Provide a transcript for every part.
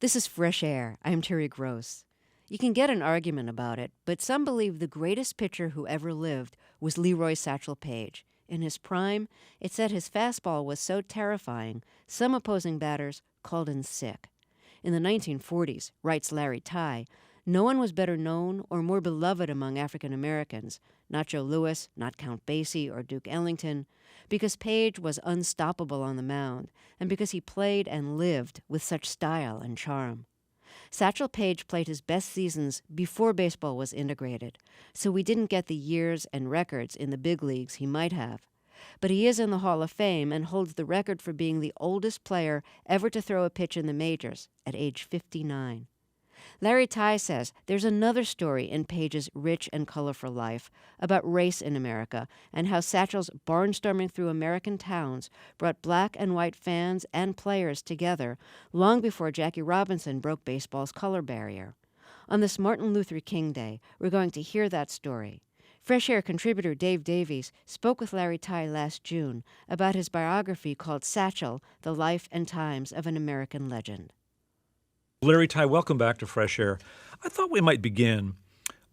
This is Fresh Air. I'm Terry Gross. You can get an argument about it, but some believe the greatest pitcher who ever lived was Leroy Satchel Paige. In his prime, it said his fastball was so terrifying, some opposing batters called him sick. In the 1940s, writes Larry Tye, no one was better known or more beloved among African Americans, not Joe Louis, not Count Basie or Duke Ellington, because Paige was unstoppable on the mound, and because he played and lived with such style and charm. Satchel Paige played his best seasons before baseball was integrated, so we didn't get the years and records in the big leagues he might have. But he is in the Hall of Fame and holds the record for being the oldest player ever to throw a pitch in the majors at age 59. Larry Tye says there's another story in Paige's rich and colorful life about race in America and how Satchel's barnstorming through American towns brought black and white fans and players together long before Jackie Robinson broke baseball's color barrier. On this Martin Luther King Day, we're going to hear that story. Fresh Air contributor Dave Davies spoke with Larry Tye last June about his biography called Satchel, The Life and Times of an American Legend. Larry Tye, welcome back to Fresh Air. I thought we might begin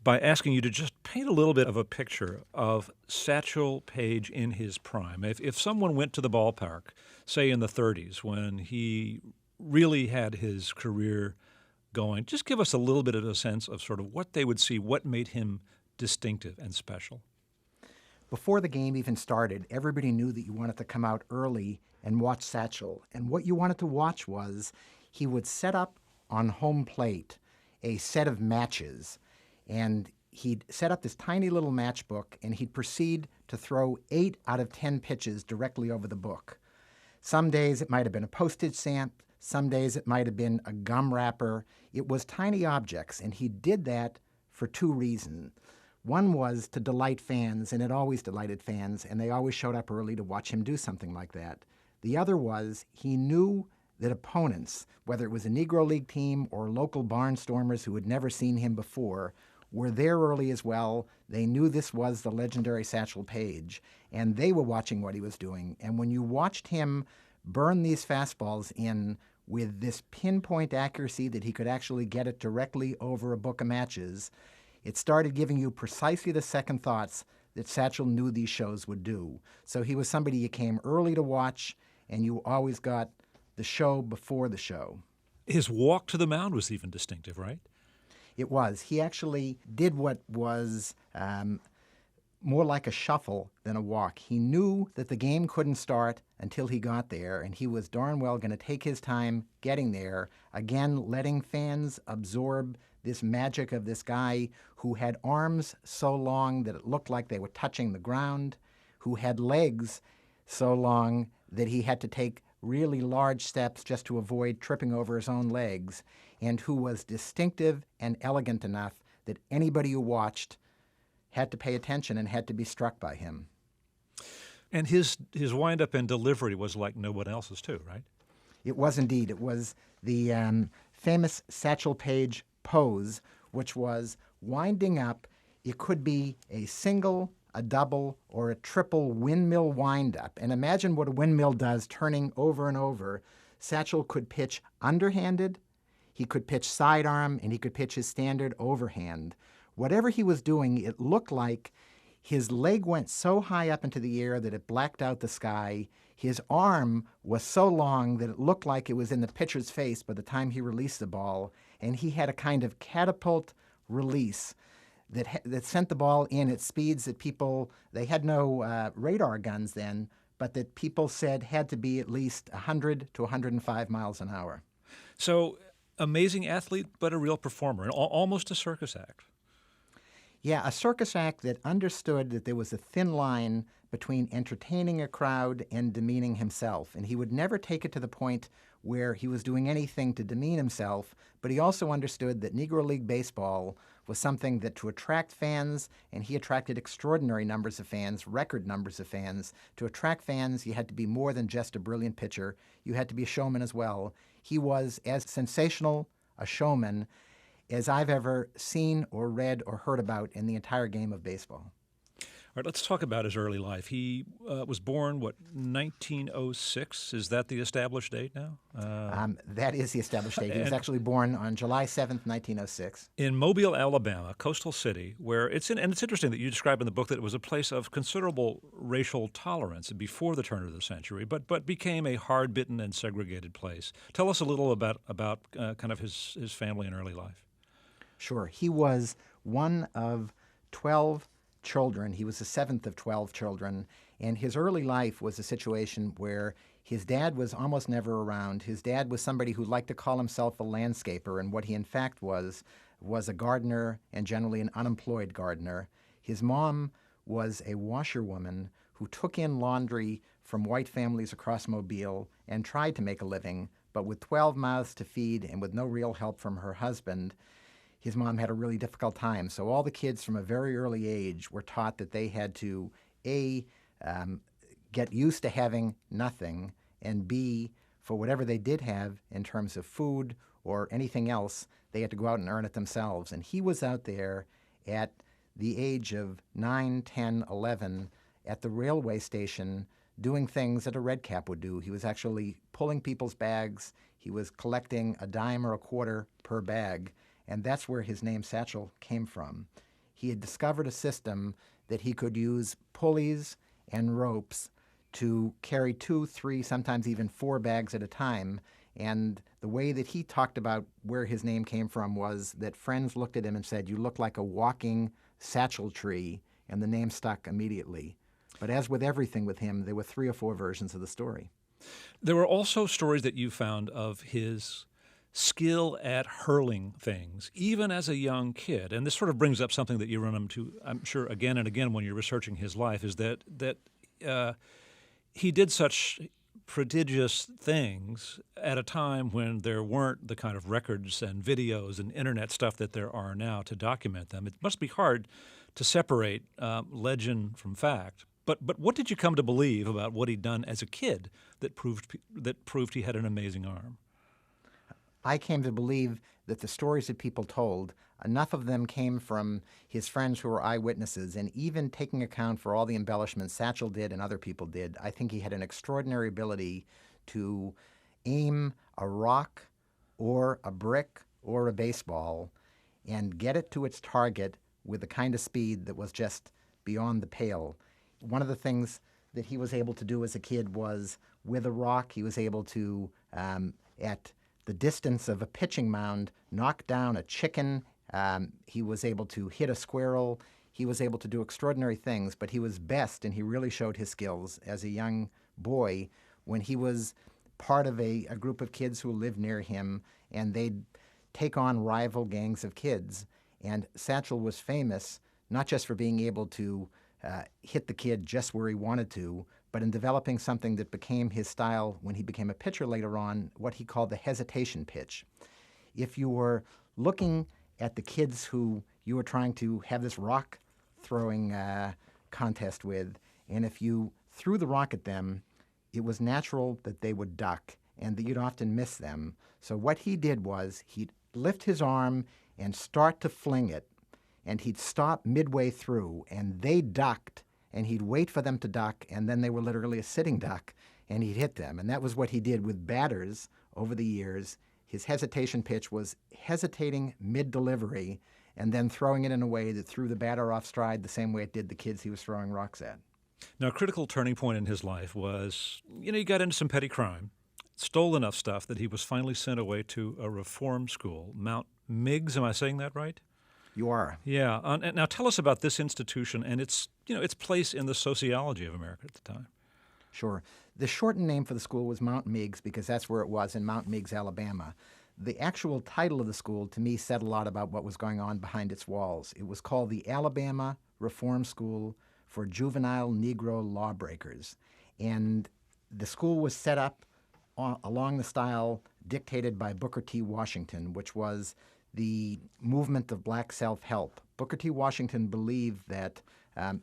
by asking you to just paint a little bit of a picture of Satchel Paige in his prime. If someone went to the ballpark, say in the 30s, when he really had his career going, just give us a little bit of a sense of sort of what they would see, what made him distinctive and special. Before the game even started, everybody knew that you wanted to come out early and watch Satchel. And what you wanted to watch was he would set up on home plate a set of matches, and he'd set up this tiny little matchbook, and he'd proceed to throw 8 out of 10 pitches directly over the book. Some days it might have been a postage stamp, some days it might have been a gum wrapper. It was tiny objects, and he did that for 2 reasons. One was to delight fans, and it always delighted fans, and they always showed up early to watch him do something like that. The other was he knew that opponents, whether it was a Negro League team or local barnstormers who had never seen him before, were there early as well. They knew this was the legendary Satchel Paige, and they were watching what he was doing. And when you watched him burn these fastballs in with this pinpoint accuracy that he could actually get it directly over a book of matches, it started giving you precisely the second thoughts that Satchel knew these shows would do. So he was somebody you came early to watch, and you always got the show before the show. His walk to the mound was even distinctive, right? It was. He actually did what was more like a shuffle than a walk. He knew that the game couldn't start until he got there, and he was darn well going to take his time getting there, again letting fans absorb this magic of this guy who had arms so long that it looked like they were touching the ground, who had legs so long that he had to take really large steps just to avoid tripping over his own legs, and who was distinctive and elegant enough that anybody who watched had to pay attention and had to be struck by him. And his wind-up and delivery was like no one else's too, right? It was indeed. It was the famous Satchel Paige pose, which was winding up. It could be a single, a double, or a triple windmill windup. And imagine what a windmill does turning over and over. Satchel could pitch underhanded, he could pitch sidearm, and he could pitch his standard overhand. Whatever he was doing, it looked like his leg went so high up into the air that it blacked out the sky. His arm was so long that it looked like it was in the pitcher's face by the time he released the ball. And he had a kind of catapult release that sent the ball in at speeds that they had no radar guns then, but that people said had to be at least 100 to 105 miles an hour. So, amazing athlete, but a real performer, and almost a circus act. Yeah, a circus act that understood that there was a thin line between entertaining a crowd and demeaning himself. And he would never take it to the point where he was doing anything to demean himself, but he also understood that Negro League baseball was something that to attract fans, and he attracted extraordinary numbers of fans, record numbers of fans. To attract fans, you had to be more than just a brilliant pitcher. You had to be a showman as well. He was as sensational a showman as I've ever seen or read or heard about in the entire game of baseball. right, let's talk about his early life. He was born, 1906? Is that the established date now? That is the established date. He was And actually born on July 7th, 1906. in Mobile, Alabama, coastal city, where and it's interesting that you describe in the book that it was a place of considerable racial tolerance before the turn of the century, but became a hard-bitten and segregated place. Tell us a little about kind of his family and early life. Sure. He was one of 12 children. He was the seventh of 12 children. And his early life was a situation where his dad was almost never around. His dad was somebody who liked to call himself a landscaper, and what he in fact was a gardener, and generally an unemployed gardener. His mom was a washerwoman who took in laundry from white families across Mobile and tried to make a living, but with 12 mouths to feed and with no real help from her husband, his mom had a really difficult time. So all the kids from a very early age were taught that they had to, A, get used to having nothing, and B, for whatever they did have in terms of food or anything else, they had to go out and earn it themselves. And he was out there at the age of 9, 10, 11 at the railway station doing things that a red cap would do. He was actually pulling people's bags. He was collecting a dime or a quarter per bag. And that's where his name Satchel came from. He had discovered a system that he could use pulleys and ropes to carry 2, 3, sometimes even 4 bags at a time. And the way that he talked about where his name came from was that friends looked at him and said, "You look like a walking satchel tree," and the name stuck immediately. But as with everything with him, there were 3 or 4 versions of the story. There were also stories that you found of his skill at hurling things, even as a young kid. And this sort of brings up something that you run into, I'm sure, again and again when you're researching his life, is that he did such prodigious things at a time when there weren't the kind of records and videos and internet stuff that there are now to document them. It must be hard to separate legend from fact. But what did you come to believe about what he'd done as a kid that proved he had an amazing arm? I came to believe that the stories that people told, enough of them came from his friends who were eyewitnesses, and even taking account for all the embellishments Satchel did and other people did, I think he had an extraordinary ability to aim a rock or a brick or a baseball and get it to its target with the kind of speed that was just beyond the pale. One of the things that he was able to do as a kid was, with a rock, he was able to, at the distance of a pitching mound, knock down a chicken. He was able to hit a squirrel. He was able to do extraordinary things, but he was best, and he really showed his skills as a young boy when he was part of a group of kids who lived near him, and they'd take on rival gangs of kids. And Satchel was famous not just for being able to hit the kid just where he wanted to, but in developing something that became his style when he became a pitcher later on, what he called the hesitation pitch. If you were looking at the kids who you were trying to have this rock throwing contest with, and if you threw the rock at them, it was natural that they would duck and that you'd often miss them. So what he did was he'd lift his arm and start to fling it, and he'd stop midway through, and they ducked, and he'd wait for them to duck, and then they were literally a sitting duck, and he'd hit them. And that was what he did with batters over the years. His hesitation pitch was hesitating mid-delivery and then throwing it in a way that threw the batter off stride the same way it did the kids he was throwing rocks at. Now, a critical turning point in his life was, he got into some petty crime, stole enough stuff that he was finally sent away to a reform school, Mount Meigs. Am I saying that right? You are. Yeah. And now tell us about this institution and its place in the sociology of America at the time. Sure. The shortened name for the school was Mount Meigs because that's where it was, in Mount Meigs, Alabama. The actual title of the school, to me, said a lot about what was going on behind its walls. It was called the Alabama Reform School for Juvenile Negro Lawbreakers. And the school was set up along the style dictated by Booker T. Washington, which was the movement of black self-help. Booker T. Washington believed that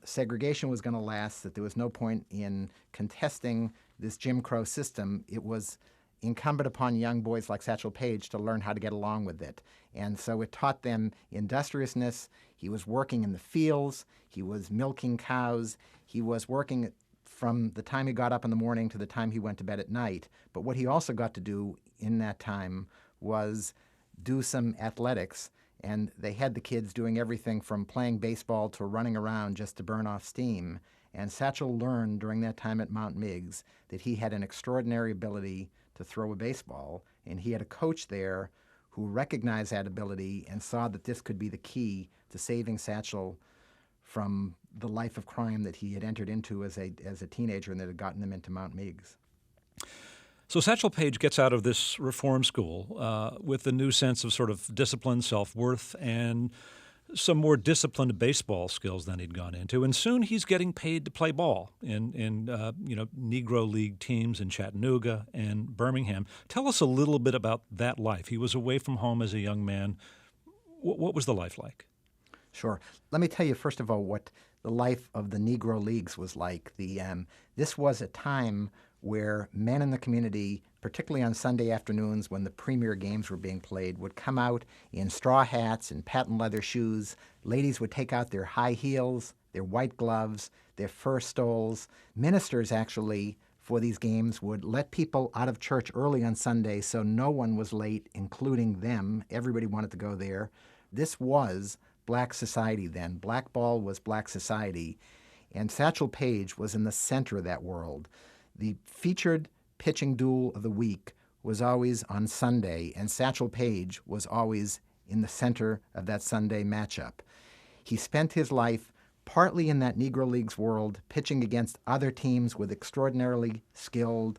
segregation was going to last, that there was no point in contesting this Jim Crow system. It was incumbent upon young boys like Satchel Paige to learn how to get along with it. And so it taught them industriousness. He was working in the fields. He was milking cows. He was working from the time he got up in the morning to the time he went to bed at night. But what he also got to do in that time was do some athletics. And they had the kids doing everything from playing baseball to running around just to burn off steam. And Satchel learned during that time at Mount Meigs that he had an extraordinary ability to throw a baseball, and he had a coach there who recognized that ability and saw that this could be the key to saving Satchel from the life of crime that he had entered into as a teenager and that had gotten him into Mount Meigs. So Satchel Paige gets out of this reform school with a new sense of sort of discipline, self-worth, and some more disciplined baseball skills than he'd gone into. And soon he's getting paid to play ball in Negro League teams in Chattanooga and Birmingham. Tell us a little bit about that life. He was away from home as a young man. What was the life like? Sure. Let me tell you, first of all, what the life of the Negro Leagues was like. This was a time where men in the community, particularly on Sunday afternoons when the premier games were being played, would come out in straw hats and patent leather shoes. Ladies would take out their high heels, their white gloves, their fur stoles. Ministers, actually, for these games would let people out of church early on Sunday so no one was late, including them. Everybody wanted to go there. This was black society then. Black ball was black society. And Satchel Paige was in the center of that world. The featured pitching duel of the week was always on Sunday, and Satchel Paige was always in the center of that Sunday matchup. He spent his life partly in that Negro Leagues world, pitching against other teams with extraordinarily skilled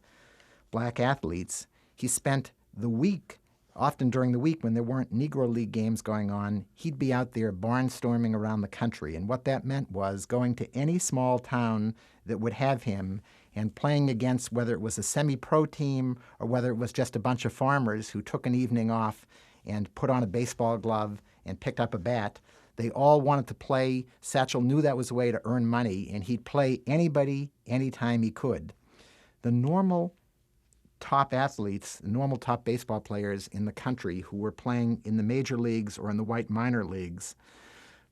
black athletes. He spent the week, often during the week when there weren't Negro League games going on, he'd be out there barnstorming around the country. And what that meant was going to any small town that would have him and playing against whether it was a semi-pro team or whether it was just a bunch of farmers who took an evening off and put on a baseball glove and picked up a bat. They all wanted to play. Satchel knew that was a way to earn money, and he'd play anybody, anytime he could. The normal top athletes, the normal top baseball players in the country who were playing in the major leagues or in the white minor leagues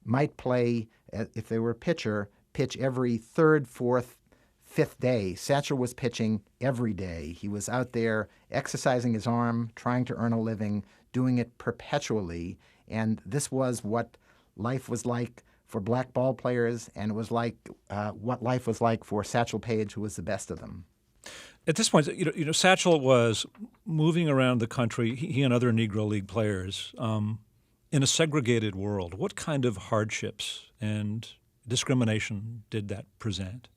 might play, if they were a pitcher, pitch every third, fourth, fifth day. Satchel was pitching every day. He was out there exercising his arm, trying to earn a living, doing it perpetually. And this was what life was like for black ball players, and it was like what life was like for Satchel Paige, who was the best of them. At this point, Satchel was moving around the country, he and other Negro League players, in a segregated world. What kind of hardships and discrimination did that present?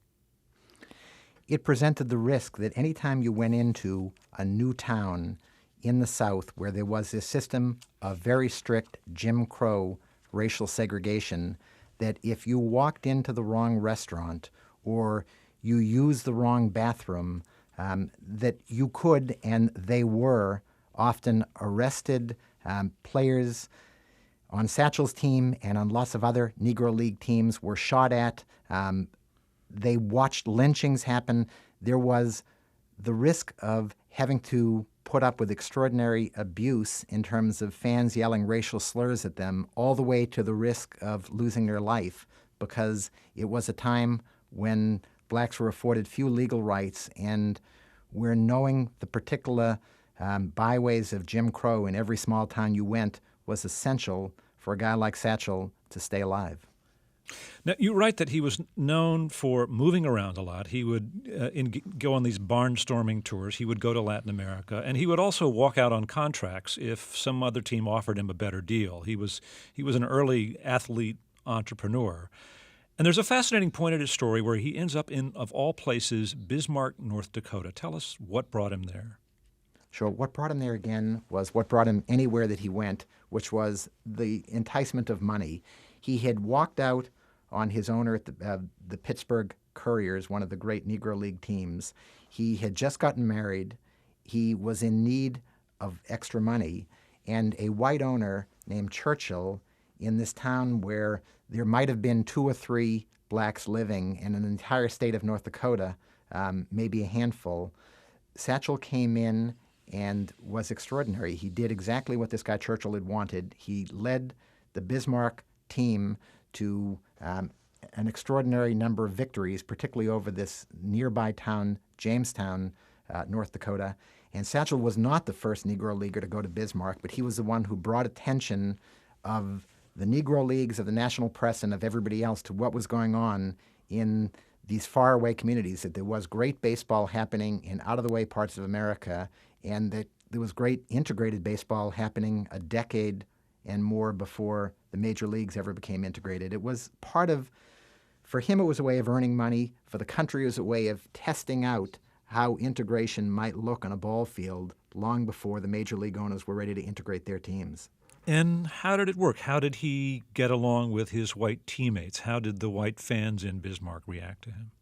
It presented the risk that any time you went into a new town in the South where there was this system of very strict Jim Crow racial segregation, that if you walked into the wrong restaurant or you used the wrong bathroom, that you could, and they were, often arrested. Players on Satchel's team and on lots of other Negro League teams were shot at. They watched lynchings happen. There was the risk of having to put up with extraordinary abuse in terms of fans yelling racial slurs at them, all the way to the risk of losing their life, because it was a time when blacks were afforded few legal rights, and where knowing the particular byways of Jim Crow in every small town you went was essential for a guy like Satchel to stay alive. Now, you write that he was known for moving around a lot. He would go on these barnstorming tours. He would go to Latin America, and he would also walk out on contracts if some other team offered him a better deal. He was an early athlete entrepreneur. And there's a fascinating point in his story where he ends up in, of all places, Bismarck, North Dakota. Tell us what brought him there. Sure. What brought him there again was what brought him anywhere that he went, which was the enticement of money. He had walked out on his owner at the Pittsburgh Couriers, one of the great Negro League teams. He had just gotten married. He was in need of extra money, and a white owner named Churchill in this town where there might have been 2 or 3 blacks living in an entire state of North Dakota, maybe a handful. Satchel came in and was extraordinary. He did exactly what this guy Churchill had wanted. He led the Bismarck team to an extraordinary number of victories, particularly over this nearby town, Jamestown, North Dakota. And Satchel was not the first Negro leaguer to go to Bismarck, but he was the one who brought attention of the Negro leagues, of the national press, and of everybody else to what was going on in these faraway communities, that there was great baseball happening in out-of-the-way parts of America, and that there was great integrated baseball happening a decade and more before the major leagues ever became integrated. It was part of, for him, it was a way of earning money. For the country, it was a way of testing out how integration might look on a ball field long before the major league owners were ready to integrate their teams. And how did it work? How did he get along with his white teammates? How did the white fans in Bismarck react to him?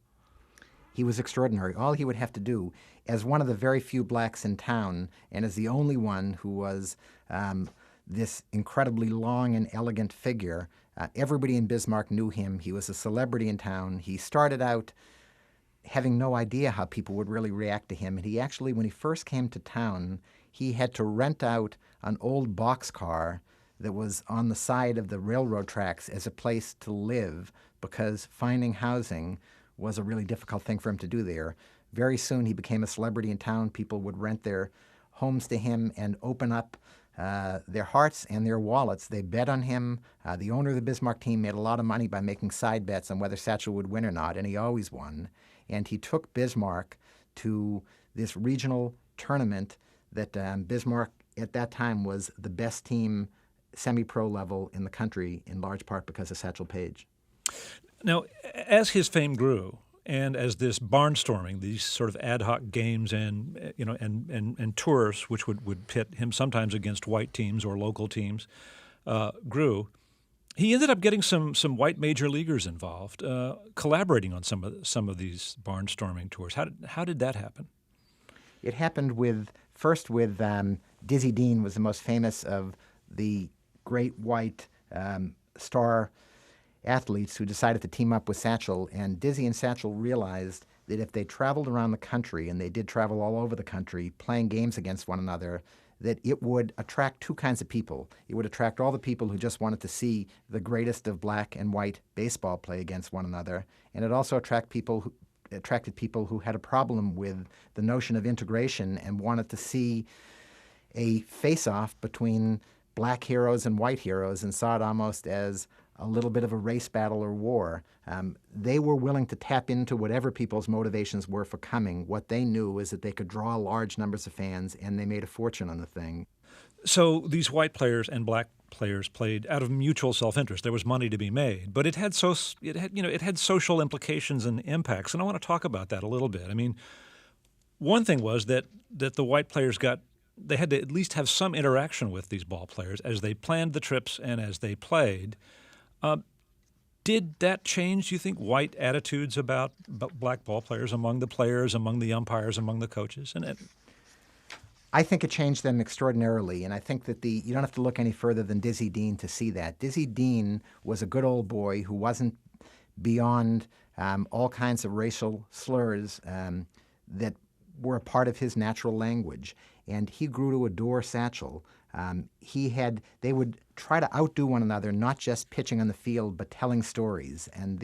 He was extraordinary. All he would have to do, as one of the very few blacks in town, and as the only one who was this incredibly long and elegant figure, everybody in Bismarck knew him. He was a celebrity in town. He started out having no idea how people would really react to him. And he actually, when he first came to town, he had to rent out an old boxcar that was on the side of the railroad tracks as a place to live, because finding housing was a really difficult thing for him to do there. Very soon he became a celebrity in town. People would rent their homes to him and open up their hearts and their wallets. They bet on him. The owner of the Bismarck team made a lot of money by making side bets on whether Satchel would win or not, and he always won. And he took Bismarck to this regional tournament that Bismarck at that time was the best team semi-pro level in the country, in large part because of Satchel Paige. Now, as his fame grew, and as this barnstorming, these sort of ad hoc games and and tours, which would pit him sometimes against white teams or local teams, grew, he ended up getting some white major leaguers involved, collaborating on some of these barnstorming tours. How did that happen? It happened first with Dizzy Dean was the most famous of the great white star athletes who decided to team up with Satchel. And Dizzy and Satchel realized that if they traveled around the country, and they did travel all over the country, playing games against one another, that it would attract two kinds of people. It would attract all the people who just wanted to see the greatest of black and white baseball play against one another, and it also attracted people who had a problem with the notion of integration and wanted to see a face-off between black heroes and white heroes, and saw it almost as a little bit of a race battle or war. They were willing to tap into whatever people's motivations were for coming. What they knew is that they could draw large numbers of fans, and they made a fortune on the thing. So these white players and black players played out of mutual self-interest. There was money to be made, but it had social implications and impacts, and I want to talk about that a little bit. I mean, one thing was that the white players they had to at least have some interaction with these ball players as they planned the trips and as they played. Did that change, do you think, white attitudes about black ball players, among the players, among the umpires, among the coaches? I think it changed them extraordinarily, and I think that you don't have to look any further than Dizzy Dean to see that. Dizzy Dean was a good old boy who wasn't beyond all kinds of racial slurs that were a part of his natural language, and he grew to adore Satchel. They would try to outdo one another, not just pitching on the field, but telling stories. And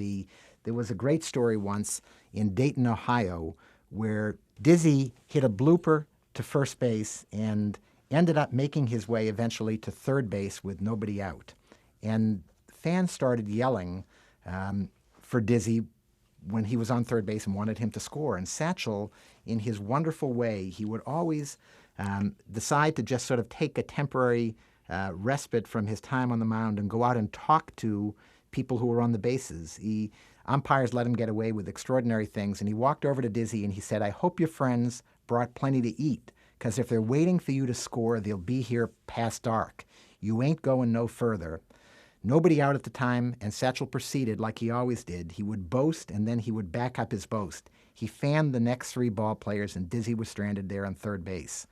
there was a great story once in Dayton, Ohio, where Dizzy hit a blooper to first base and ended up making his way eventually to third base with nobody out. And fans started yelling for Dizzy when he was on third base and wanted him to score. And Satchel, in his wonderful way, he would always decide to just sort of take a temporary respite from his time on the mound and go out and talk to people who were on the bases. Umpires let him get away with extraordinary things, and he walked over to Dizzy and he said, "I hope your friends brought plenty to eat, because if they're waiting for you to score, they'll be here past dark. You ain't going no further." Nobody out at the time, and Satchel proceeded like he always did. He would boast, and then he would back up his boast. He fanned the next three ball players, and Dizzy was stranded there on third base.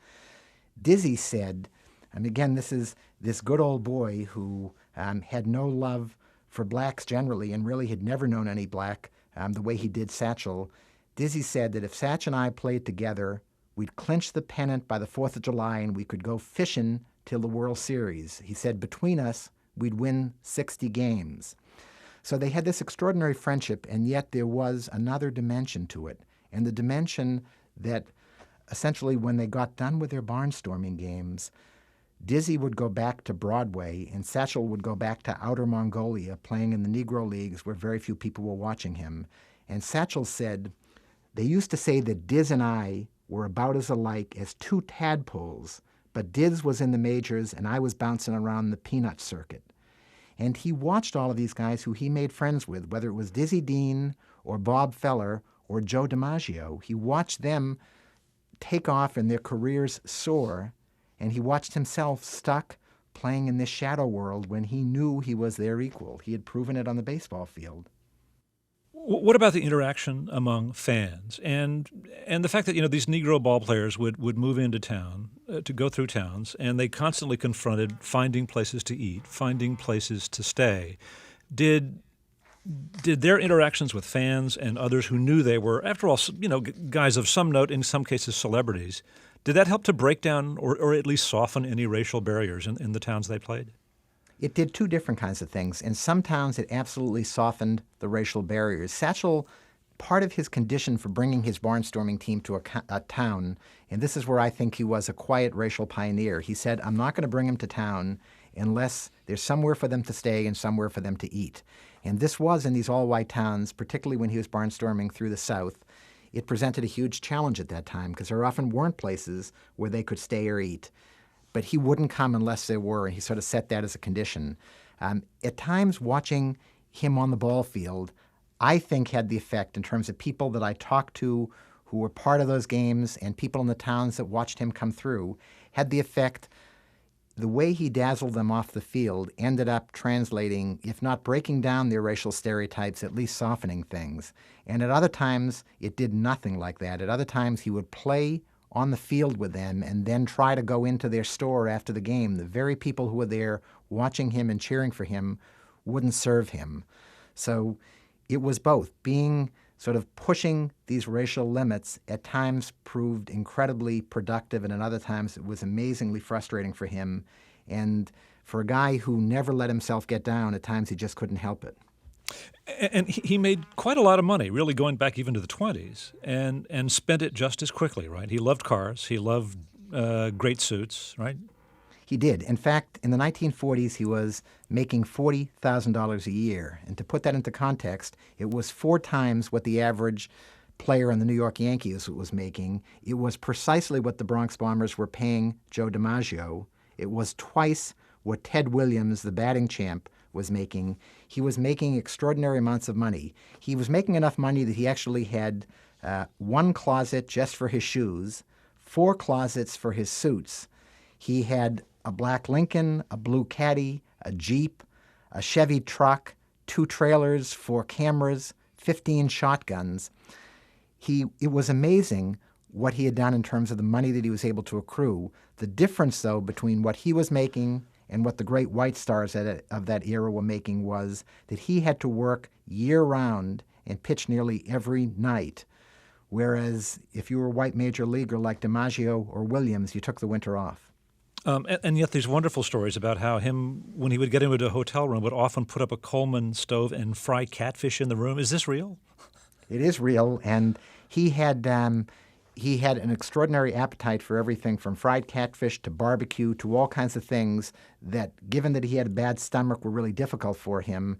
Dizzy said, and again, this is this good old boy who had no love for blacks generally and really had never known any black the way he did Satchel. Dizzy said that if Satch and I played together, We'd clinch the pennant by the 4th of July, and we could go fishing till the World Series. He said between us, we'd win 60 games. So they had this extraordinary friendship, and yet there was another dimension to it. And the dimension that essentially when they got done with their barnstorming games, Dizzy would go back to Broadway, and Satchel would go back to Outer Mongolia, playing in the Negro leagues where very few people were watching him. And Satchel said, they used to say that Diz and I were about as alike as two tadpoles, but Diz was in the majors and I was bouncing around the peanut circuit. And he watched all of these guys who he made friends with, whether it was Dizzy Dean or Bob Feller or Joe DiMaggio. He watched them take off and their careers soar, and he watched himself stuck playing in this shadow world when he knew he was their equal. He had proven it on the baseball field. What about the interaction among fans and the fact that these Negro ball players would move into town to go through towns, and they constantly confronted finding places to eat, finding places to stay? Did their interactions with fans and others who knew they were, after all, guys of some note, in some cases celebrities, did that help to break down or at least soften any racial barriers in the towns they played? It did two different kinds of things. In some towns, it absolutely softened the racial barriers. Satchel, part of his condition for bringing his barnstorming team to a town, and this is where I think he was a quiet racial pioneer, he said, I'm not going to bring them to town unless there's somewhere for them to stay and somewhere for them to eat. And this was in these all-white towns, particularly when he was barnstorming through the South. It presented a huge challenge at that time because there often weren't places where they could stay or eat. But he wouldn't come unless there were, and he sort of set that as a condition. At times, watching him on the ball field, I think had the effect in terms of people that I talked to who were part of those games and people in the towns that watched him come through, had the effect. The way he dazzled them off the field ended up translating, if not breaking down their racial stereotypes, at least softening things. And at other times, it did nothing like that. At other times, he would play on the field with them and then try to go into their store after the game. The very people who were there watching him and cheering for him wouldn't serve him. So it was both. Being sort of pushing these racial limits at times proved incredibly productive, and at other times it was amazingly frustrating for him. And for a guy who never let himself get down, at times he just couldn't help it. And he made quite a lot of money, really going back even to the 20s, and spent it just as quickly, right? He loved cars. He loved great suits, right? He did. In fact, in the 1940s, he was making $40,000 a year. And to put that into context, it was 4 times what the average player on the New York Yankees was making. It was precisely what the Bronx Bombers were paying Joe DiMaggio. It was twice what Ted Williams, the batting champ, was making. He was making extraordinary amounts of money. He was making enough money that he actually had 1 closet just for his shoes, 4 closets for his suits. He had a black Lincoln, a blue Caddy, a Jeep, a Chevy truck, 2 trailers, 4 cameras, 15 shotguns. It was amazing what he had done in terms of the money that he was able to accrue. The difference, though, between what he was making and what the great white stars of that era were making was that he had to work year-round and pitch nearly every night, whereas if you were a white major leaguer like DiMaggio or Williams, you took the winter off. And yet these wonderful stories about how him, when he would get into a hotel room, would often put up a Coleman stove and fry catfish in the room. Is this real? It is real, and he had an extraordinary appetite for everything from fried catfish to barbecue to all kinds of things that, given that he had a bad stomach, were really difficult for him.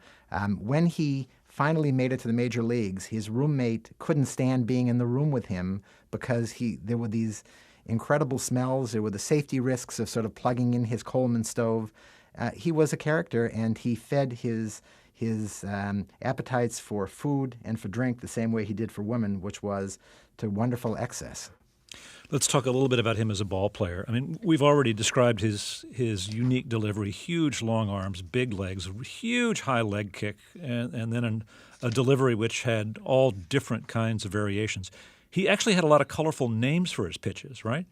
When he finally made it to the major leagues, his roommate couldn't stand being in the room with him because there were these incredible smells. There were the safety risks of sort of plugging in his Coleman stove. He was a character, and he fed his appetites for food and for drink the same way he did for women, which was to wonderful excess. Let's talk a little bit about him as a ball player. I mean, we've already described his unique delivery, huge long arms, big legs, huge high leg kick, and then a delivery which had all different kinds of variations. He actually had a lot of colorful names for his pitches, right?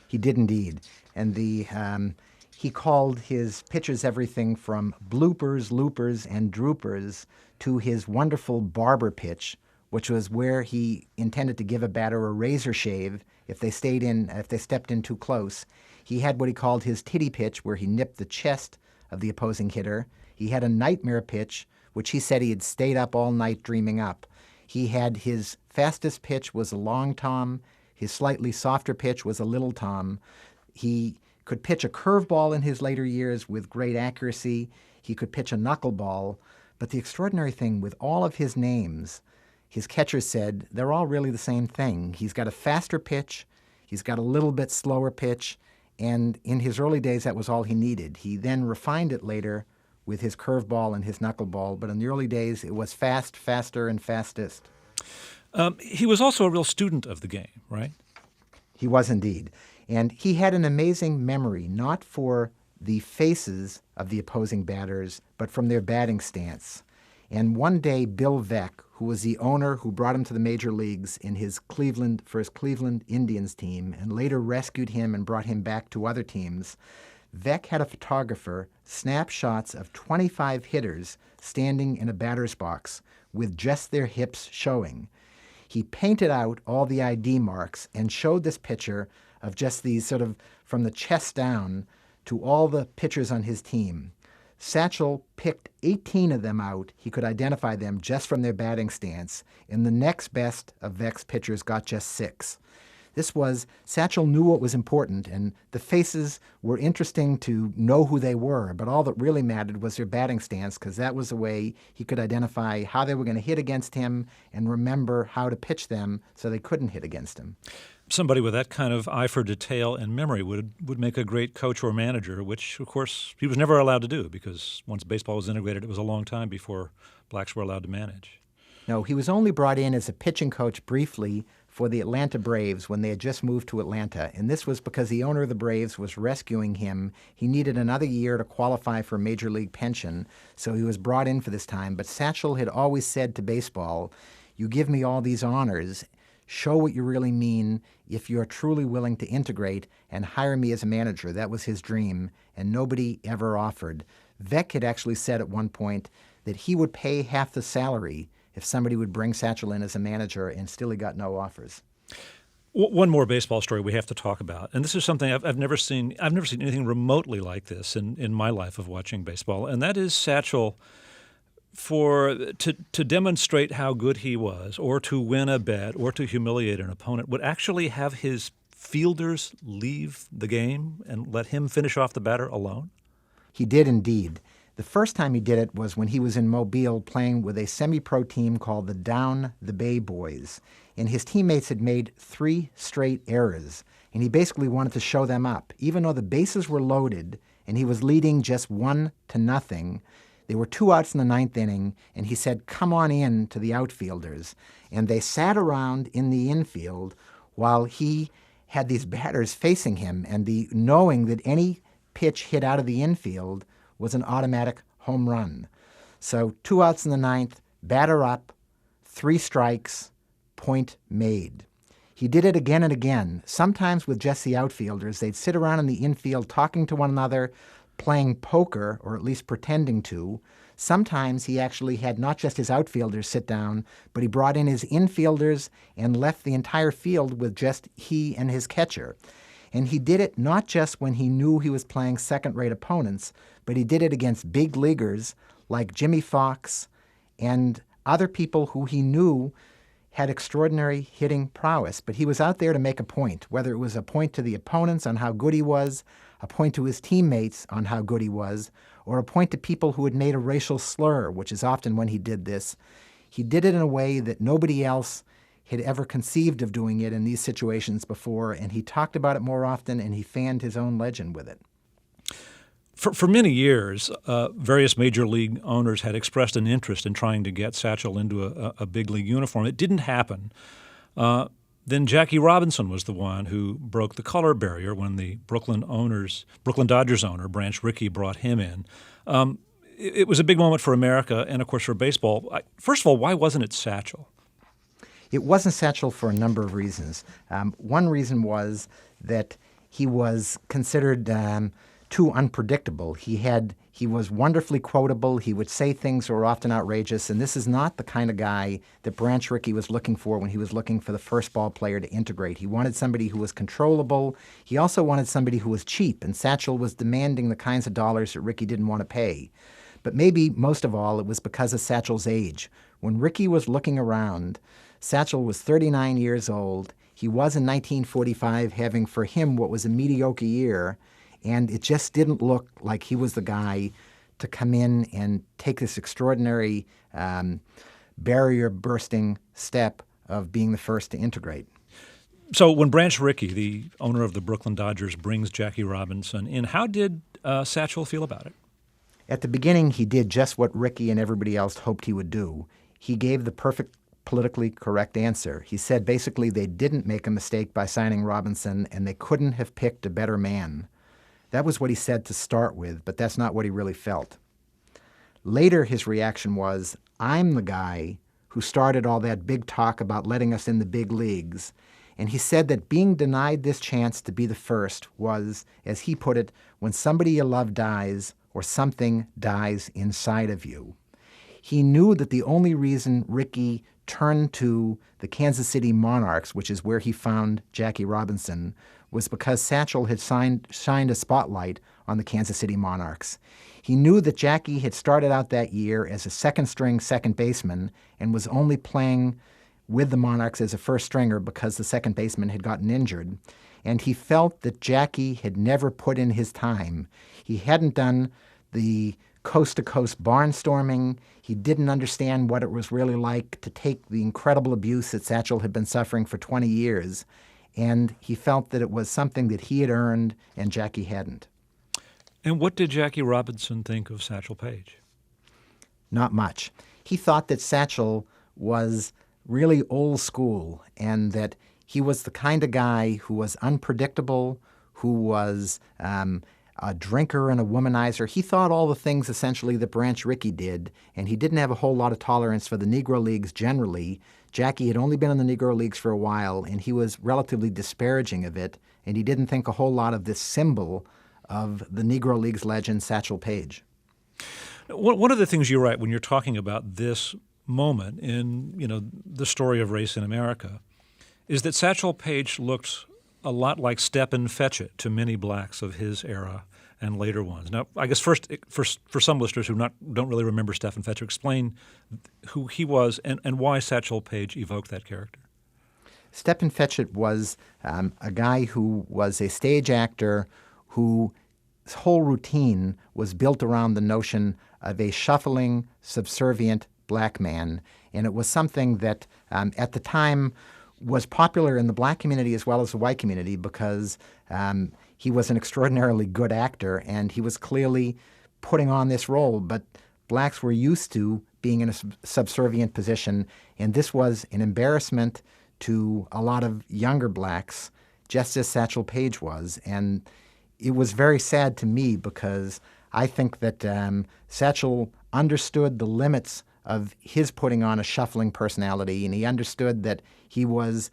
He did indeed. And he called his pitches everything from bloopers, loopers, and droopers to his wonderful barber pitch, which was where he intended to give a batter a razor shave if they stepped in too close. He had what he called his titty pitch, where he nipped the chest of the opposing hitter. He had a nightmare pitch, which he said he had stayed up all night dreaming up. He had his fastest pitch was a long tom. His slightly softer pitch was a little tom. He could pitch a curveball in his later years with great accuracy. He could pitch a knuckleball. But the extraordinary thing with all of his names, his catchers said they're all really the same thing. He's got a faster pitch. He's got a little bit slower pitch. And in his early days, that was all he needed. He then refined it later with his curveball and his knuckleball. But in the early days, it was fast, faster, and fastest. He was also a real student of the game, right? He was indeed. And he had an amazing memory, not for the faces of the opposing batters, but from their batting stance. And one day, Bill Veeck, who was the owner who brought him to the major leagues in his Cleveland Indians team, and later rescued him and brought him back to other teams, Veeck had a photographer snap shots of 25 hitters standing in a batter's box with just their hips showing. He painted out all the ID marks and showed this picture of just these sort of from the chest down to all the pitchers on his team. Satchel picked 18 of them out. He could identify them just from their batting stance, and the next best of Veeck's pitchers got just 6. Satchel knew what was important, and the faces were interesting to know who they were, but all that really mattered was their batting stance, because that was the way he could identify how they were going to hit against him and remember how to pitch them so they couldn't hit against him. Somebody with that kind of eye for detail and memory would make a great coach or manager, which, of course, he was never allowed to do, because once baseball was integrated, it was a long time before blacks were allowed to manage. No, he was only brought in as a pitching coach briefly for the Atlanta Braves when they had just moved to Atlanta, and this was because the owner of the Braves was rescuing him. He needed another year to qualify for a major league pension, so he was brought in for this time. But Satchel had always said to baseball, "You give me all these honors, show what you really mean if you're truly willing to integrate and hire me as a manager." That was his dream, and nobody ever offered. Veeck had actually said at one point that he would pay half the salary if somebody would bring Satchel in as a manager, and still he got no offers. One more baseball story we have to talk about, and this is something I've never seen. I've never seen anything remotely like this in my life of watching baseball, and that is Satchel to demonstrate how good he was, or to win a bet, or to humiliate an opponent, would actually have his fielders leave the game and let him finish off the batter alone? He did indeed. The first time he did it was when he was in Mobile playing with a semi-pro team called the Down the Bay Boys. And his teammates had made 3 straight errors. And he basically wanted to show them up. Even though the bases were loaded and he was leading just 1-0, there were 2 outs in the 9th inning, and he said, "Come on in," to the outfielders. And they sat around in the infield while he had these batters facing him, and knowing that any pitch hit out of the infield was an automatic home run. So 2 outs in the 9th, batter up, 3 strikes, point made. He did it again and again, sometimes with just the outfielders. They'd sit around in the infield talking to one another, playing poker, or at least pretending to. Sometimes he actually had not just his outfielders sit down, but he brought in his infielders and left the entire field with just he and his catcher. And he did it not just when he knew he was playing second-rate opponents, but he did it against big leaguers like Jimmy Fox and other people who he knew had extraordinary hitting prowess. But he was out there to make a point, whether it was a point to the opponents on how good he was, a point to his teammates on how good he was, or a point to people who had made a racial slur, which is often when he did this. He did it in a way that nobody else had ever conceived of doing it in these situations before, and he talked about it more often, and he fanned his own legend with it. For many years, various major league owners had expressed an interest in trying to get Satchel into a big league uniform. It didn't happen. Then Jackie Robinson was the one who broke the color barrier when the Brooklyn Dodgers owner, Branch Rickey, brought him in. It was a big moment for America and, of course, for baseball. First of all, why wasn't it Satchel? It wasn't Satchel for a number of reasons. One reason was that he was considered too unpredictable. He was wonderfully quotable. He would say things that were often outrageous, and this is not the kind of guy that Branch Rickey was looking for when he was looking for the first ball player to integrate. He wanted somebody who was controllable. He also wanted somebody who was cheap, and Satchel was demanding the kinds of dollars that Rickey didn't want to pay. But maybe most of all, it was because of Satchel's age. When Rickey was looking around, Satchel was 39 years old. He was in 1945 having for him what was a mediocre year, and it just didn't look like he was the guy to come in and take this extraordinary barrier-bursting step of being the first to integrate. So when Branch Rickey, the owner of the Brooklyn Dodgers, brings Jackie Robinson in, how did Satchel feel about it? At the beginning, he did just what Rickey and everybody else hoped he would do. He gave the perfect politically correct answer. He said basically they didn't make a mistake by signing Robinson, and they couldn't have picked a better man. That was what he said to start with, but that's not what he really felt. Later, his reaction was, I'm the guy who started all that big talk about letting us in the big leagues. And he said that being denied this chance to be the first was, as he put it, when somebody you love dies or something dies inside of you. He knew that the only reason Rickey turned to the Kansas City Monarchs, which is where he found Jackie Robinson, was because Satchel had shined a spotlight on the Kansas City Monarchs. He knew that Jackie had started out that year as a second-string second baseman and was only playing with the Monarchs as a first stringer because the second baseman had gotten injured. And he felt that Jackie had never put in his time. He hadn't done the coast-to-coast barnstorming. He didn't understand what it was really like to take the incredible abuse that Satchel had been suffering for 20 years. And he felt that it was something that he had earned and Jackie hadn't. And what did Jackie Robinson think of Satchel Paige? Not much. He thought that Satchel was really old school and that he was the kind of guy who was unpredictable, who was a drinker and a womanizer. He thought all the things essentially that Branch Rickey did, and he didn't have a whole lot of tolerance for the Negro Leagues generally. Jackie had only been in the Negro Leagues for a while, and he was relatively disparaging of it, and he didn't think a whole lot of this symbol of the Negro Leagues legend, Satchel Paige. One of the things you write when you're talking about this moment in, the story of race in America is that Satchel Paige looked a lot like Stepin Fetchit to many blacks of his era and later ones. Now, I guess first, for some listeners who don't really remember Stepin Fetchit, explain who he was and why Satchel Paige evoked that character. Stepin Fetchit was a guy who was a stage actor whose whole routine was built around the notion of a shuffling, subservient black man. And it was something that at the time was popular in the black community as well as the white community because he was an extraordinarily good actor and he was clearly putting on this role. But blacks were used to being in a subservient position, and this was an embarrassment to a lot of younger blacks, just as Satchel Paige was. And it was very sad to me because I think that Satchel understood the limits of his putting on a shuffling personality, and he understood that he was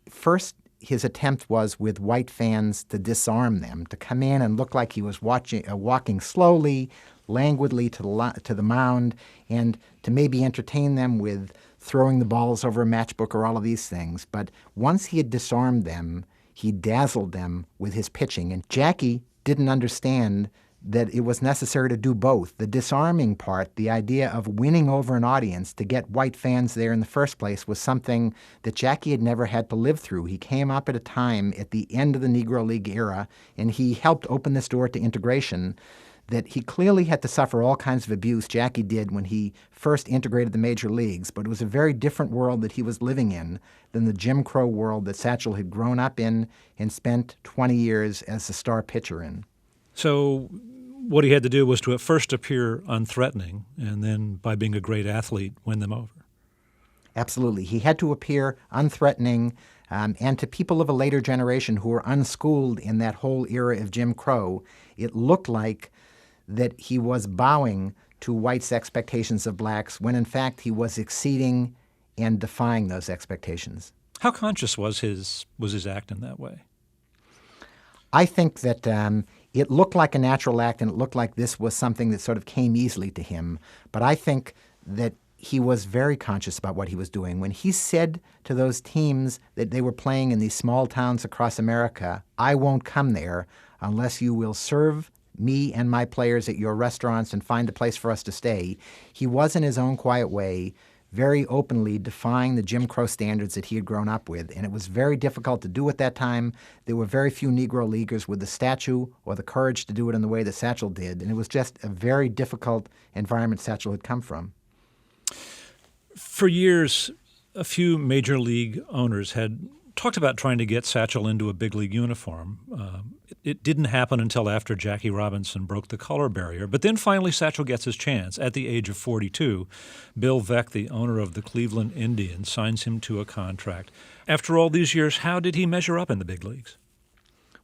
first. His attempt was with white fans to disarm them, to come in and look like he was walking slowly, languidly to the mound, and to maybe entertain them with throwing the balls over a matchbook or all of these things. But once he had disarmed them, he dazzled them with his pitching. And Jackie didn't understand that it was necessary to do both. The disarming part, the idea of winning over an audience to get white fans there in the first place, was something that Jackie had never had to live through. He came up at a time at the end of the Negro League era, and he helped open this door to integration that he clearly had to suffer all kinds of abuse. Jackie did when he first integrated the major leagues, but it was a very different world that he was living in than the Jim Crow world that Satchel had grown up in and spent 20 years as the star pitcher in. So what he had to do was to at first appear unthreatening and then, by being a great athlete, win them over. Absolutely. He had to appear unthreatening, and to people of a later generation who were unschooled in that whole era of Jim Crow, it looked like that he was bowing to whites' expectations of blacks when in fact he was exceeding and defying those expectations. How conscious was his act in that way? I think that It looked like a natural act, and it looked like this was something that sort of came easily to him. But I think that he was very conscious about what he was doing. When he said to those teams that they were playing in these small towns across America, "I won't come there unless you will serve me and my players at your restaurants and find a place for us to stay," he was, in his own quiet way, very openly defying the Jim Crow standards that he had grown up with. And it was very difficult to do at that time. There were very few Negro leaguers with the stature or the courage to do it in the way that Satchel did. And it was just a very difficult environment Satchel had come from. For years, a few major league owners had talked about trying to get Satchel into a big league uniform. It didn't happen until after Jackie Robinson broke the color barrier. But then finally Satchel gets his chance. At the age of 42, Bill Veeck, the owner of the Cleveland Indians, signs him to a contract. After all these years, how did he measure up in the big leagues?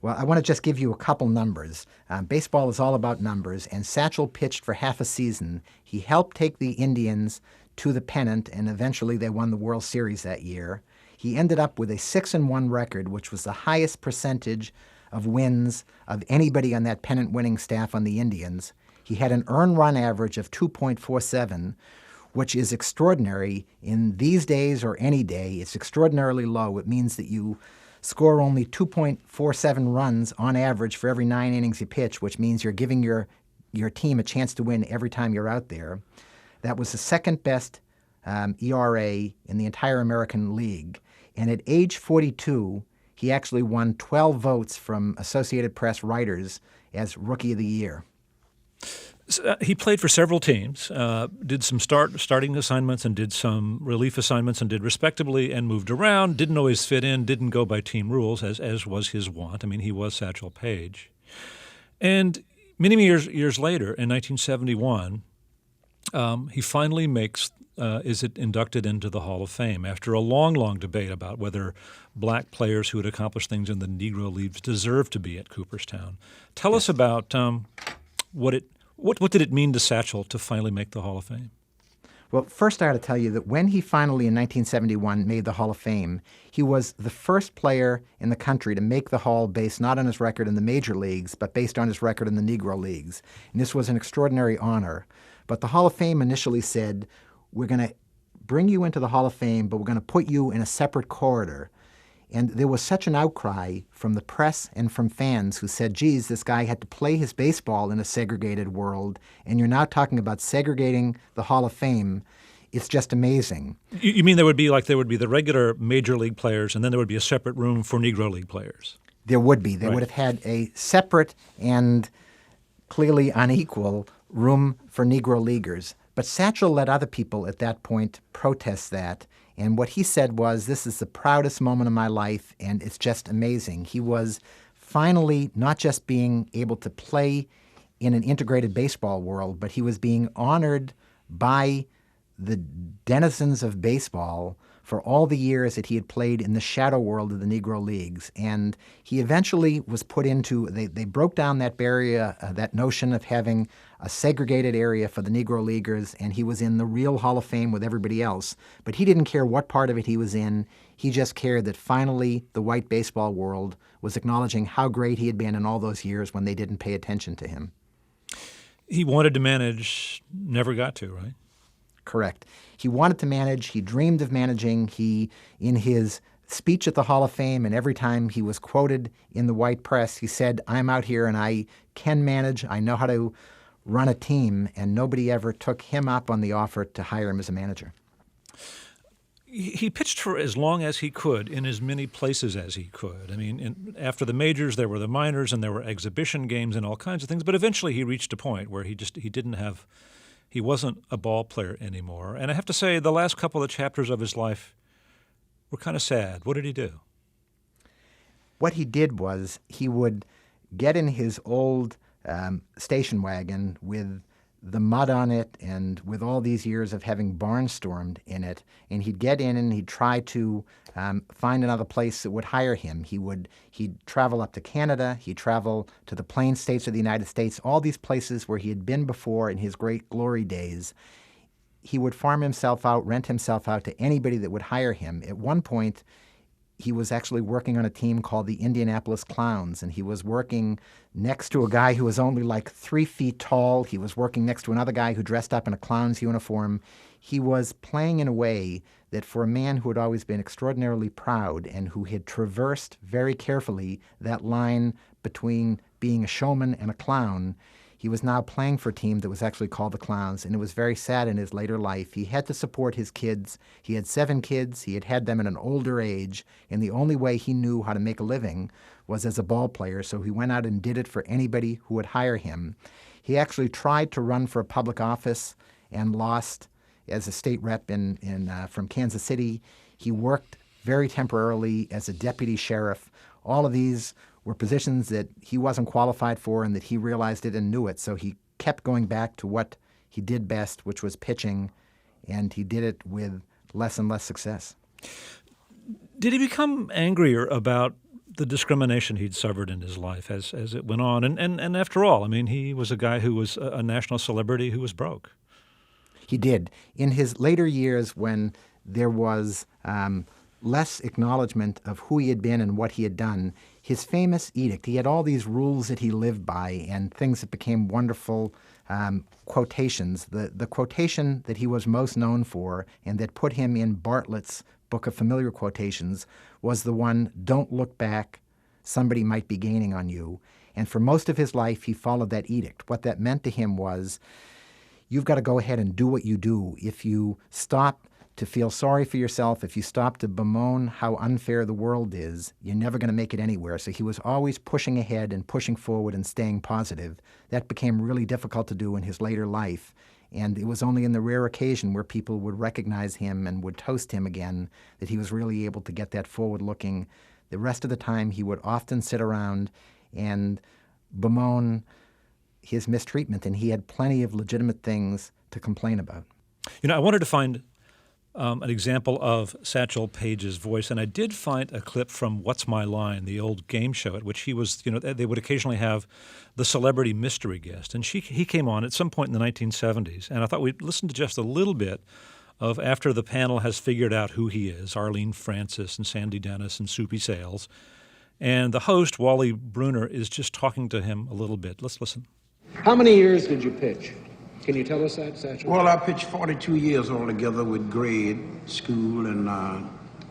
Well, I want to just give you a couple numbers. Baseball is all about numbers, and Satchel pitched for half a season. He helped take the Indians to the pennant, and eventually they won the World Series that year. He ended up with a 6-1 record, which was the highest percentage of wins of anybody on that pennant-winning staff on the Indians. He had an earned run average of 2.47, which is extraordinary in these days or any day. It's extraordinarily low. It means that you score only 2.47 runs on average for every 9 innings you pitch, which means you're giving your team a chance to win every time you're out there. That was the second best ERA in the entire American League. And at age 42, he actually won 12 votes from Associated Press writers as Rookie of the Year. So, he played for several teams, did some starting assignments and did some relief assignments and did respectably and moved around, didn't always fit in, didn't go by team rules, as was his wont. I mean, he was Satchel Paige. And many years later, in 1971, he finally is inducted into the Hall of Fame after a long, long debate about whether black players who had accomplished things in the Negro leagues deserved to be at Cooperstown. Tell us about what did it mean to Satchel to finally make the Hall of Fame? Well, first I ought to tell you that when he finally in 1971 made the Hall of Fame, he was the first player in the country to make the Hall based not on his record in the major leagues, but based on his record in the Negro leagues. And this was an extraordinary honor. But the Hall of Fame initially said, "We're going to bring you into the Hall of Fame, but we're going to put you in a separate corridor." And there was such an outcry from the press and from fans who said, geez, this guy had to play his baseball in a segregated world, and you're now talking about segregating the Hall of Fame. It's just amazing. You mean there would be the regular major league players, and then there would be a separate room for Negro League players? There would be. They Right. would have had a separate and clearly unequal room for Negro leaguers. But Satchel let other people at that point protest that. And what he said was, this is the proudest moment of my life, and it's just amazing. He was finally not just being able to play in an integrated baseball world, but he was being honored by the denizens of baseball for all the years that he had played in the shadow world of the Negro Leagues. And he eventually was put into, they broke down that barrier, that notion of having a segregated area for the Negro Leaguers, and he was in the real Hall of Fame with everybody else. But he didn't care what part of it he was in. He just cared that finally the white baseball world was acknowledging how great he had been in all those years when they didn't pay attention to him. He wanted to manage, never got to, right? Correct. He wanted to manage. He dreamed of managing. He, in his speech at the Hall of Fame, and every time he was quoted in the white press, he said, "I'm out here and I can manage. I know how to run a team," and nobody ever took him up on the offer to hire him as a manager. He pitched for as long as he could in as many places as he could. I mean, after the majors, there were the minors, and there were exhibition games and all kinds of things. But eventually he reached a point where he wasn't a ball player anymore. And I have to say, the last couple of chapters of his life were kind of sad. What did he do? What he did was he would get in his old station wagon with the mud on it and with all these years of having barnstormed in it, and he'd get in and he'd try to find another place that would hire him. He'd travel up to Canada, he'd travel to the Plain States of the United States, all these places where he had been before in his great glory days. He would farm himself out, rent himself out to anybody that would hire him. At one point, he was actually working on a team called the Indianapolis Clowns, and he was working next to a guy who was only like 3 feet tall. He was working next to another guy who dressed up in a clown's uniform. He was playing in a way that for a man who had always been extraordinarily proud and who had traversed very carefully that line between being a showman and a clown, he was now playing for a team that was actually called the Clowns, and it was very sad in his later life. He had to support his kids. He had 7 kids. He had them at an older age, and the only way he knew how to make a living was as a ball player, so he went out and did it for anybody who would hire him. He actually tried to run for a public office and lost as a state rep from Kansas City. He worked very temporarily as a deputy sheriff. All of these were positions that he wasn't qualified for and that he realized it and knew it. So he kept going back to what he did best, which was pitching, and he did it with less and less success. Did he become angrier about the discrimination he'd suffered in his life as it went on? And after all, I mean, he was a guy who was a national celebrity who was broke. He did. In his later years, when there was less acknowledgement of who he had been and what he had done, his famous edict, he had all these rules that he lived by and things that became wonderful quotations. The quotation that he was most known for and that put him in Bartlett's Book of Familiar Quotations was the one, "Don't look back, somebody might be gaining on you." And for most of his life, he followed that edict. What that meant to him was, you've got to go ahead and do what you do. If you stop to feel sorry for yourself, if you stop to bemoan how unfair the world is, you're never going to make it anywhere. So he was always pushing ahead and pushing forward and staying positive. That became really difficult to do in his later life. And it was only in the rare occasion where people would recognize him and would toast him again that he was really able to get that forward-looking. The rest of the time, he would often sit around and bemoan his mistreatment, and he had plenty of legitimate things to complain about. You know, I wanted to find an example of Satchel Paige's voice, and I did find a clip from What's My Line, the old game show at which he was, they would occasionally have the celebrity mystery guest, and he came on at some point in the 1970s, and I thought we'd listen to just a little bit of after the panel has figured out who he is, Arlene Francis and Sandy Dennis and Soupy Sales, and the host, Wally Bruner, is just talking to him a little bit. Let's listen. How many years did you pitch? Can you tell us that, Satchel? Well, I pitched 42 years altogether with grade, school, and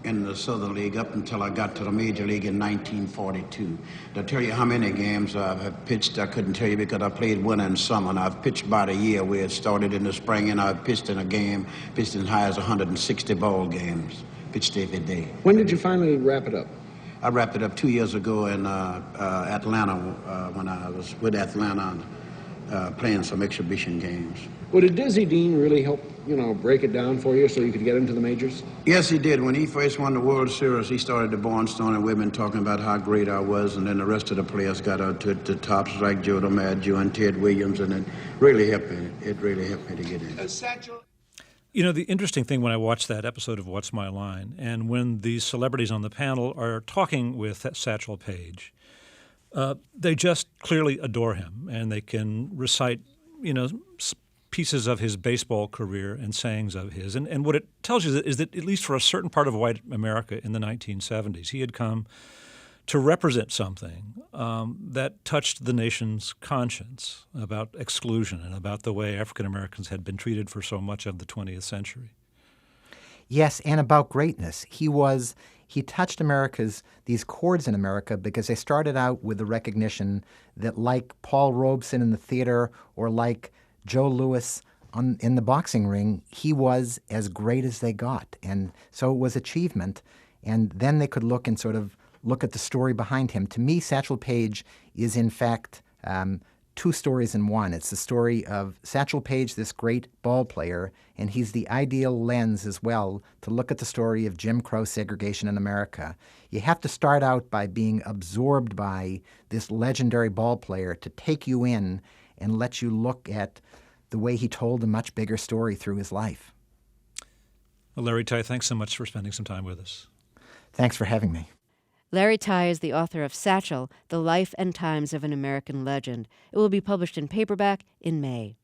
in the Southern League up until I got to the Major League in 1942. To tell you how many games I have pitched, I couldn't tell you because I played winter and summer, and I've pitched about a year where it started in the spring, and I've pitched in a game, pitched as high as 160 ball games, pitched every day. When did you finally wrap it up? I wrapped it up 2 years ago in Atlanta when I was with Atlanta playing some exhibition games. Well, did Dizzy Dean really help, break it down for you so you could get into the majors? Yes, he did. When he first won the World Series, he started the Barnstone, and we've been talking about how great I was, and then the rest of the players got out to the tops like Joe DiMaggio and Ted Williams, and it really helped me. It really helped me to get in. The interesting thing when I watched that episode of What's My Line, and when these celebrities on the panel are talking with Satchel Paige, they just clearly adore him, and they can recite, pieces of his baseball career and sayings of his. And what it tells you is that at least for a certain part of white America in the 1970s, he had come to represent something that touched the nation's conscience about exclusion and about the way African Americans had been treated for so much of the 20th century. Yes, and about greatness. He touched these chords in America because they started out with the recognition that, like Paul Robeson in the theater or like Joe Louis in the boxing ring, he was as great as they got. And so it was achievement. And then they could look at the story behind him. To me, Satchel Paige is, in fact, 2 stories in one. It's the story of Satchel Paige, this great ball player, and he's the ideal lens as well to look at the story of Jim Crow segregation in America. You have to start out by being absorbed by this legendary ball player to take you in and let you look at the way he told a much bigger story through his life. Well, Larry Tye, thanks so much for spending some time with us. Thanks for having me. Larry Tye is the author of Satchel, The Life and Times of an American Legend. It will be published in paperback in May.